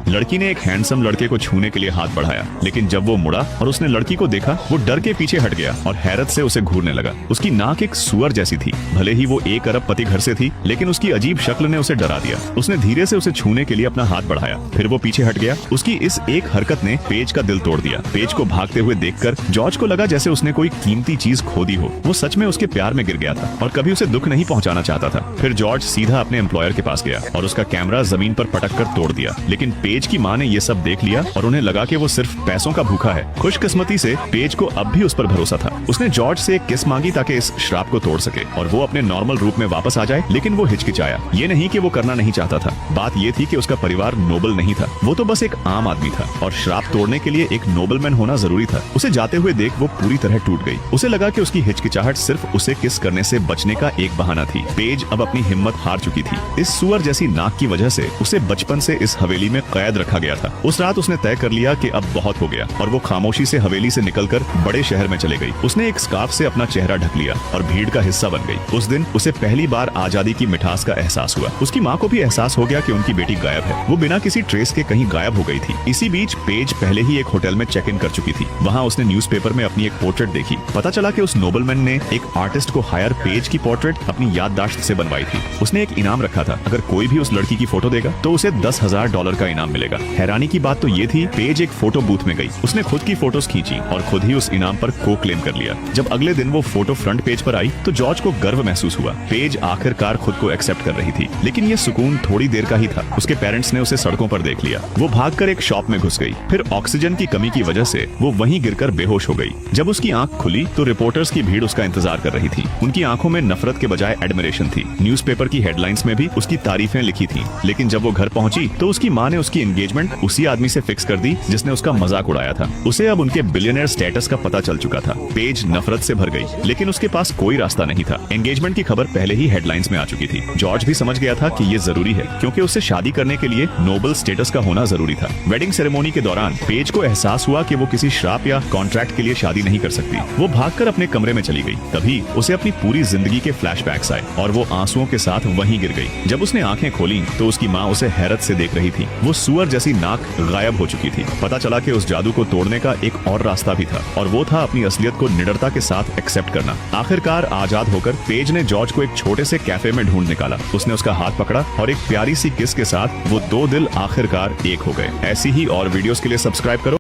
लड़की ने एक हैंडसम लड़के को छूने के लिए हाथ बढ़ाया, लेकिन जब वो मुड़ा और उसने लड़की को देखा, वो डर के पीछे हट गया और हैरत से उसे घूरने लगा। उसकी नाक एक सुअर जैसी थी। भले ही वो 1 अरब पति घर से थी, लेकिन उसकी अजीब शक्ल ने उसे डरा दिया। उसने धीरे से उसे छूने के लिए अपना हाथ बढ़ाया, फिर वो पीछे हट गया। उसकी इस एक हरकत ने पेज का दिल तोड़ दिया। पेज को भागते हुए देखकर जॉर्ज को लगा जैसे उसने कोई कीमती चीज खो दी हो। वो सच में उसके प्यार में गिर गया था और कभी उसे दुख नहीं पहुंचाना चाहता था। फिर जॉर्ज सीधा अपने एम्प्लॉयर के पास गया और उसका कैमरा जमीन पर पटक कर तोड़ दिया। लेकिन पेज की माँ ने ये सब देख लिया और उन्हें लगा कि वो सिर्फ पैसों का भूखा है। खुशकिस्मती से पेज को अब भी उस पर भरोसा था। उसने जॉर्ज से एक किस मांगी ताकि इस श्राप को तोड़ सके और वो अपने नॉर्मल रूप में वापस आ जाए, लेकिन वो हिचकिचाया। ये नहीं कि वो करना नहीं चाहता था, बात ये थी कि उसका परिवार नोबल नहीं था। वो तो बस एक आम आदमी था और श्राप तोड़ने के लिए एक नोबलमैन होना जरूरी था। उसे जाते हुए देख वो पूरी तरह टूट गई। उसे लगा कि उसकी हिचकिचाहट सिर्फ उसे किस करने से बचने का एक बहाना थी। पेज अब अपनी हिम्मत हार चुकी थी। इस सुअर जैसी नाक की वजह से उसे बचपन से इस हवेली में कैद रखा गया था। उस रात उसने तय कर लिया कि अब बहुत हो गया और वो खामोशी से हवेली से निकलकर बड़े शहर में चले गई। उसने एक स्कार्फ से अपना चेहरा ढक लिया और भीड़ का हिस्सा बन गई। उस दिन उसे पहली बार आजादी की मिठास का एहसास हुआ। उसकी माँ को भी एहसास हो गया कि उनकी बेटी गायब है। वो बिना किसी ट्रेस के कहीं गायब हो गई थी। इसी बीच पेज पहले ही एक होटल में चेक इन कर चुकी थी। वहाँ उसने न्यूज़पेपर में अपनी एक पोर्ट्रेट देखी। पता चला कि उस नोबलमैन ने एक आर्टिस्ट को हायर पेज की पोर्ट्रेट अपनी याददाश्त से बनवाई थी। उसने एक इनाम रखा था, अगर कोई भी उस लड़की की फोटो देगा तो उसे $10,000 का इनाम मिलेगा। हैरानी की बात तो ये थी, पेज एक फोटो बूथ में गई। उसने खुद की फोटोज खींची और खुद ही उस इनाम पर को क्लेम कर लिया। जब अगले दिन वो फोटो फ्रंट पेज पर आई तो जॉर्ज को गर्व महसूस हुआ। पेज आखिरकार खुद को एक्सेप्ट कर रही थी, लेकिन ये सुकून थोड़ी देर का ही था। उसके पेरेंट्स ने उसे सड़कों पर देख लिया। वो भागकर एक शॉप में घुस गई। फिर ऑक्सीजन की कमी की वजह से वो वहीं गिरकर बेहोश हो गई। जब उसकी आंख खुली तो रिपोर्टर्स की भीड़ उसका इंतजार कर रही थी। उनकी आंखों में नफरत के बजाय एडमिरेशन थी। न्यूज़पेपर की हेडलाइंस में भी उसकी तारीफें लिखी थी। लेकिन जब वो घर पहुंची तो उसकी माँ ने उसकी एंगेजमेंट उसी आदमी से फिक्स कर दी जिसने उसका मजाक उड़ाया था। उसे अब उनके बिलियनर स्टेटस का पता चल चुका था। पेज नफरत से भर गई, लेकिन उसके पास कोई रास्ता नहीं था। एंगेजमेंट की खबर पहले ही हेडलाइंस में आ चुकी थी। जॉर्ज भी समझ गया था कि ये जरूरी है, क्योंकि उससे शादी करने के लिए नोबल स्टेटस का होना जरूरी था। वेडिंग सेरेमोनी के दौरान पेज को एहसास हुआ कि वो किसी श्राप या कॉन्ट्रैक्ट के लिए शादी नहीं कर सकती। वो भागकर अपने कमरे में चली गई। तभी उसे अपनी पूरी जिंदगी के फ्लैशबैक्स आए और वो आंसुओं के साथ वहीं गिर गई। जब उसने आंखें खोली तो उसकी माँ उसे हैरत से देख रही थी। वो सुअर जैसी नाक गायब हो चुकी थी। पता चला कि उस जादू को तोड़ने का एक और रास्ता भी था, और वो था अपनी असलियत को निडरता के साथ एक्सेप्ट करना। आखिरकार आजाद होकर पेज ने जॉर्ज को एक छोटे से कैफे में ढूंढ निकाला। उसने उसका हाथ पकड़ा और एक प्यारी सी किस के साथ वो 2 दिल आखिरकार एक हो गए। ऐसी ही और वीडियोस के लिए सब्सक्राइब करो।